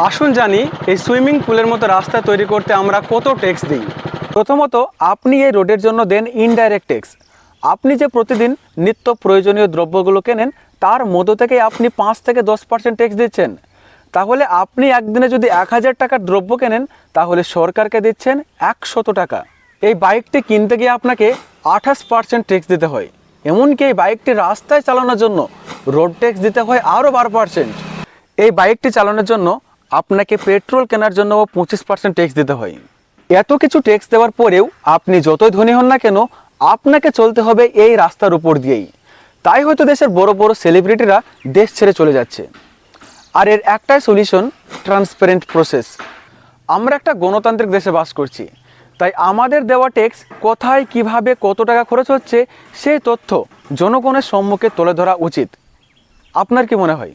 আসুন জানি এই সুইমিং পুলের মতো রাস্তা তৈরি করতে আমরা কত ট্যাক্স দিই। প্রথমত আপনি এই রোডের জন্য দেন ইনডাইরেক্ট ট্যাক্স। আপনি যে প্রতিদিন নিত্য প্রয়োজনীয় দ্রব্যগুলো কেনেন তার মধ্য থেকে আপনি 5 থেকে 10% ট্যাক্স দিচ্ছেন। তাহলে আপনি একদিনে যদি 1000 টাকার দ্রব্য কেনেন তাহলে সরকারকে দিচ্ছেন 100 টাকা। এই বাইকটি কিনতে গিয়ে আপনাকে 28% ট্যাক্স দিতে হয়। এমনকি এই বাইকটি রাস্তায় চালানোর জন্য রোড ট্যাক্স দিতে হয় আরও 12%। এই বাইকটি চালানোর জন্য আপনাকে পেট্রোল কেনার জন্য 25% ট্যাক্স দিতে হয়। এত কিছু ট্যাক্স দেওয়ার পরেও আপনি যতই ধনী হন না কেন আপনাকে চলতে হবে এই রাস্তার উপর দিয়েই। তাই হয়তো দেশের বড় বড় সেলিব্রিটিরা দেশ ছেড়ে চলে যাচ্ছে। আর এর একটাই সলিউশন, ট্রান্সপারেন্ট প্রসেস। আমরা একটা গণতান্ত্রিক দেশে বাস করছি, তাই আমাদের দেওয়া ট্যাক্স কোথায় কিভাবে কত টাকা খরচ হচ্ছে সেই তথ্য জনগণের সম্মুখে তুলে ধরা উচিত। আপনার কি মনে হয়?